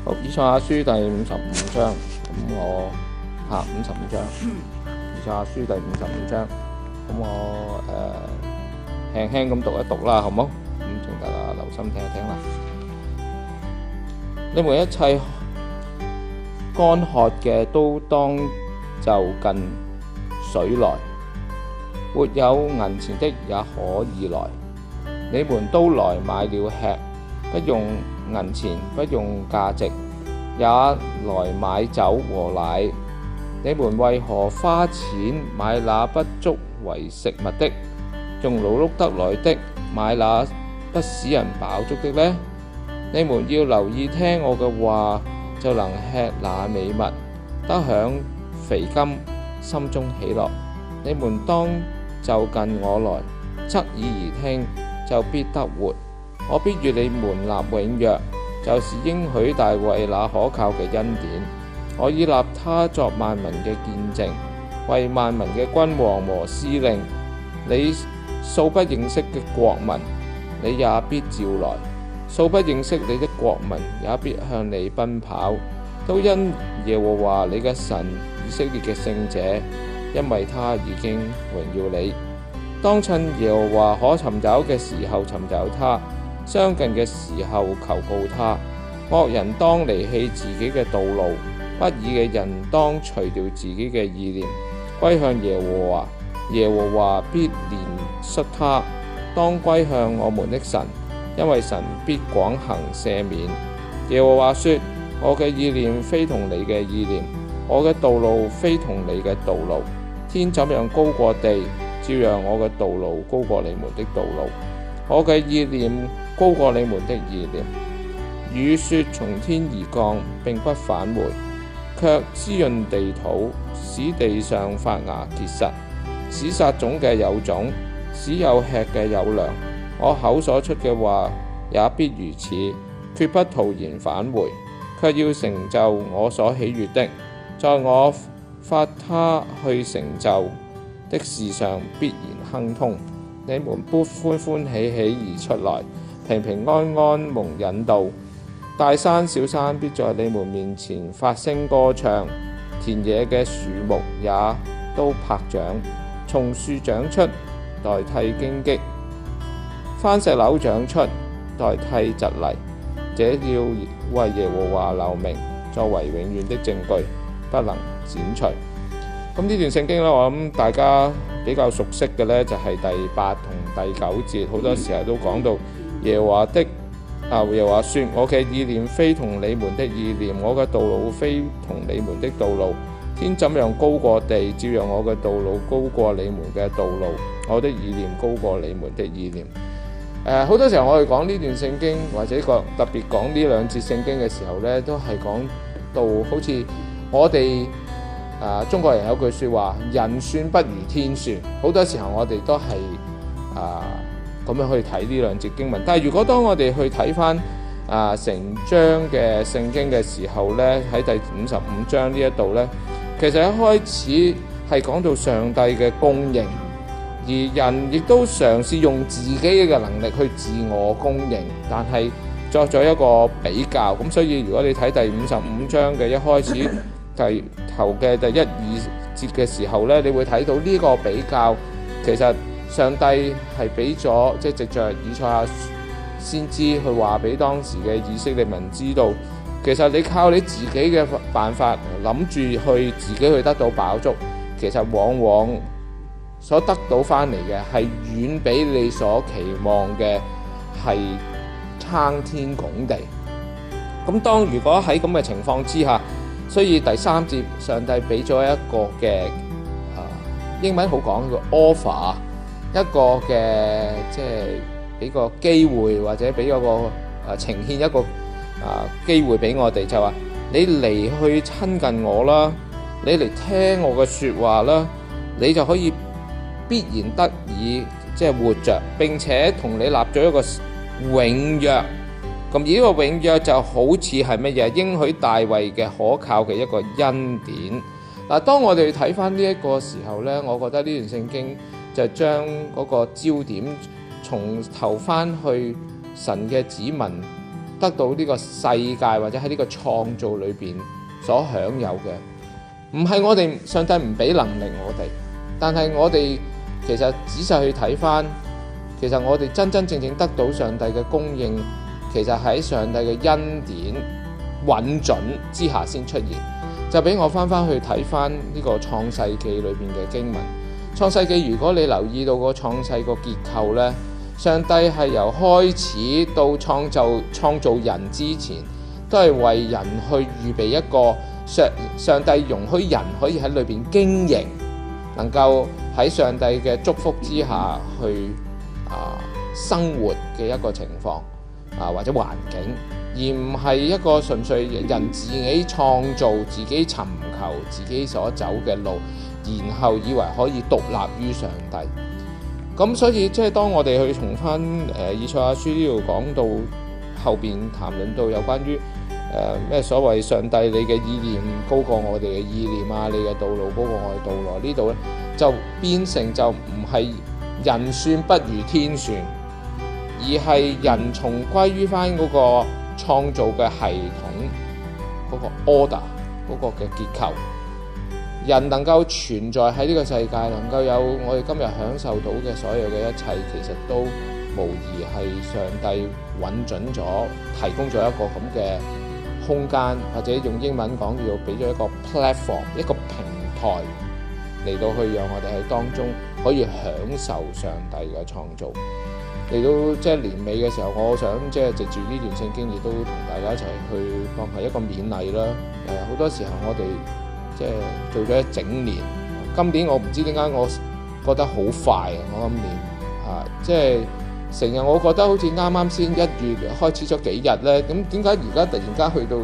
好，以賽亞書第55章，咁我55章，以賽亞書第55章，咁我輕輕咁讀一讀啦，好冇？咁請大家留心聽一聽啦。你們一切乾渴嘅都當就近水來，沒有銀錢的也可以來。你們都來買了吃，不用銀錢，不用價值，也來買酒和奶。你們為何花錢買那不足為食物的，用勞碌得來的買那不使人飽足的呢？你們要留意聽我嘅話，就能吃那美物，得享肥甘，心中喜樂。你們當就近我來，側耳而聽，就必得活。我必與你們立永約，就是應許大衛那可靠嘅恩典。我已立他作萬民嘅見證，為萬民嘅君王和司令。你素不認識嘅國民，你也必召來；素不認識你的國民，也必向你奔跑。都因耶和華你嘅神以色列嘅聖者，因為他已經榮耀你。當趁耶和華可尋找嘅時候尋找他，相近嘅時候求告他。惡人當離棄自己嘅道路，不義嘅人當除掉自己嘅意念，歸向耶和華。耶和華必憐恤他。當歸向我們的神，因為神必廣行赦免。耶和華說：我嘅意念非同你嘅意念，我嘅道路非同你嘅道路。天怎樣高過地，照樣我嘅道路高過你們的道路，我嘅意念高過你們的意念。雨雪從天而降，並不返回，卻滋潤地土，使地上發芽結實，使撒種嘅有種，使有吃嘅有糧。我口所出嘅話也必如此，決不徒然返回，卻要成就我所喜悅的，在我發他去成就的事上必然亨通。你們必歡歡喜喜而出來，平平安安蒙引導。大山小山必在你們面前發聲歌唱，田野嘅樹木也都拍掌，松樹長出代替荊棘，番石榴長出代替蒺藜。這要為耶和華留名，作為永遠的證據，不能剪除。咁呢段聖經呢，我諗大家比較熟悉嘅呢，就係第8同第9節，好多時候都講到耶和華說：我嘅意念非同你們的意念，我嘅道路非同你們的道路。天怎樣高過地，照樣我嘅道路高過你們嘅道路，我的意念高過你們的意念。好多時候我哋講呢段聖經，或者特別講呢兩節聖經嘅時候呢，都係講到好似我哋中國人有句説話：人算不如天算。好多時候我哋都係咁樣去睇呢兩節經文。但係如果當我哋去睇翻成章嘅聖經嘅時候呢，喺第55章呢一度呢，其實一開始係講到上帝嘅公義，而人亦都嘗試用自己嘅能力去自我公義，但係作咗一個比較。咁所以如果你睇第55章嘅一開始第頭嘅第1、2節嘅時候呢，你會睇到呢個比較，其實上帝係俾咗，即係藉着以賽亞先知去話俾當時嘅以色列民知道，其實你靠你自己嘅辦法諗住去自己去得到飽足，其實往往所得到翻嚟嘅係遠比你所期望嘅係參天拱地。咁如果喺咁嘅情況之下，所以第3節上帝俾咗一個嘅英文好講叫 offer， 一個嘅即係俾個機會，或者俾嗰個呈現一個機會俾我哋，就話你嚟去親近我啦，你嚟聽我嘅説話啦，你就可以必然得以即係活着，並且同你立咗一個永約。咁而呢個永約就好似係乜嘢？應許大衛嘅可靠嘅一個恩典。嗱，當我哋睇翻呢一個時候呢，我覺得呢段聖經就將嗰個焦點從頭翻去神嘅子民得到呢個世界或者喺呢個創造裏邊所享有嘅，唔係我哋上帝唔俾能力我哋，但係我哋其實仔細去睇返，其實我哋真真正正得到上帝嘅供應，其實喺上帝嘅恩典允準之下先出現。就俾我翻去睇翻呢個創世記裏邊嘅經文。創世記如果你留意到個創世個結構呢，上帝係由開始到創造人之前，都係為人去預備一個上帝容許人可以喺裏邊經營，能夠喺上帝嘅祝福之下去生活嘅一個情況或者環境，而唔係一個純粹人自己創造、自己尋求自己所走嘅路，然後以為可以獨立於上帝。咁所以即係當我哋去從翻以賽亞書呢度講到後邊談論到有關於咩所謂上帝你嘅意念高過我哋嘅意念啊，你嘅道路高過我嘅道路，呢度咧就變成就唔係人算不如天算，而係人重歸於翻嗰個創造嘅系統嗰個 order 嗰個嘅結構。人能夠存在喺呢個世界，能夠有我哋今日享受到嘅所有嘅一切，其實都無疑係上帝允準咗，提供咗一個咁嘅空間，或者用英文講叫俾咗一個 platform， 一個平台嚟到去讓我哋喺當中可以享受上帝嘅創造。嚟到即係年尾嘅時候，我想即係藉住呢段聖經，亦都同大家一齊去當係一個勉勵啦。好多時候我哋即係做咗一整年，今年我唔知點解我覺得好快啊！我今年即係成日我覺得好似啱啱先1月開始咗幾日咧，咁點解而家突然間去到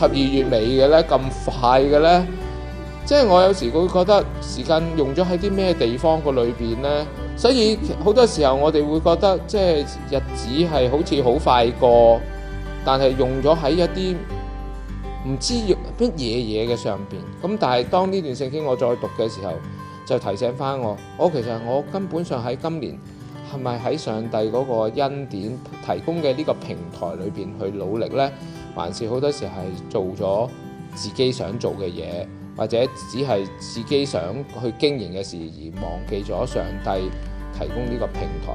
12月尾嘅咧，咁快嘅咧？即係我有時會覺得時間用咗喺啲咩地方個裏邊咧，所以好多時候我哋會覺得即係日子係好似好快過，但係用咗喺一啲唔知乜嘢嘅上邊。咁但係當呢段聖經我再讀嘅時候，就提醒翻我其實我根本上喺今年係咪喺上帝嗰個恩典提供嘅呢個平台裏邊去努力呢？還是好多時係做咗自己想做嘅嘢，或者只係自己想去經營嘅事，而忘記咗上帝提供呢個平台？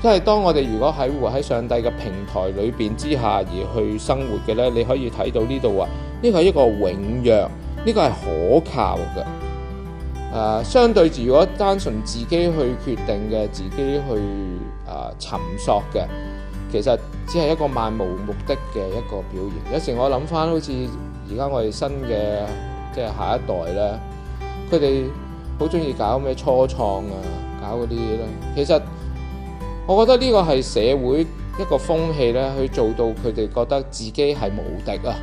因為當我哋如果喺活喺上帝嘅平台裏邊之下而去生活嘅呢，你可以睇到呢度話，呢個係一個永約，呢個係可靠嘅。相對住如果單純自己去決定嘅，自己去尋索嘅，其實只係一個漫無目的嘅一個表現。有時我諗翻好似而家我哋新嘅即係下一代咧，佢哋好中意搞咩初創啊，搞嗰啲嘢咧。其實我覺得呢個係社會一個風氣咧，去做到佢哋覺得自己係無敵啊，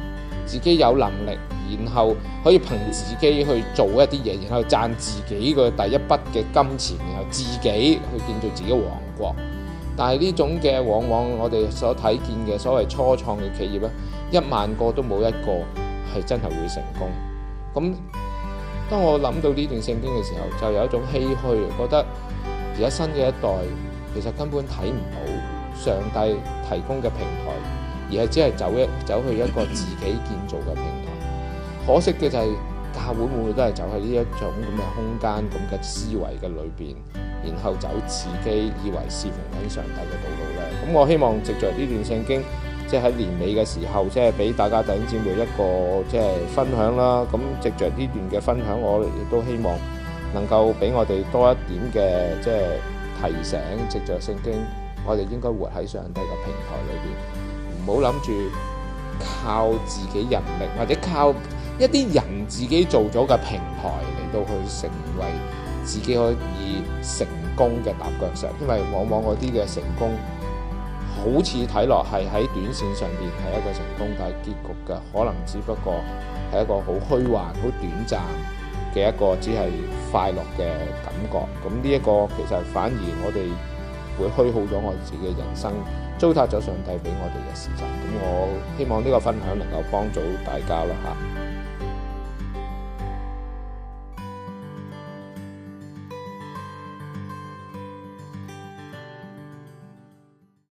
自己有能力，然後可以憑自己去做一啲嘢，然後賺自己嘅第一筆嘅金錢，然後自己去建造自己王國。但係呢種嘅往往我哋所睇見嘅所謂初創嘅企業咧，10000個都冇一個係真係會成功。咁當我諗到呢段聖經嘅時候，就有一種唏噓，覺得而家新嘅一代其實根本睇唔到上帝提供嘅平台，而係只係走去一個自己建造嘅平台。可惜嘅就係教會會唔會都係走喺呢一種咁嘅空間、咁嘅思維嘅裏邊，然後走自己以為侍奉緊上帝嘅道路呢？咁我希望藉着呢段聖經，即係喺年尾嘅時候，即係俾大家弟兄姊妹一個即係分享啦。咁藉着呢段嘅分享，我亦都希望能夠俾我哋多一點嘅即係提醒，藉着聖經，我哋應該活喺上帝嘅平台裏邊，唔好諗住靠自己人力或者靠一啲人自己做咗嘅平台嚟到去成為自己可以成功嘅踏腳石。因為往往嗰啲嘅成功好似睇落係喺短線上邊係一個成功，但係結局嘅可能只不過係一個好虛幻、好短暫嘅一個只係快樂嘅感覺。咁呢一個其實反而我哋會虛耗咗我自己嘅人生，糟蹋咗上帝俾我哋嘅時間。咁我希望呢個分享能夠幫助大家啦嚇。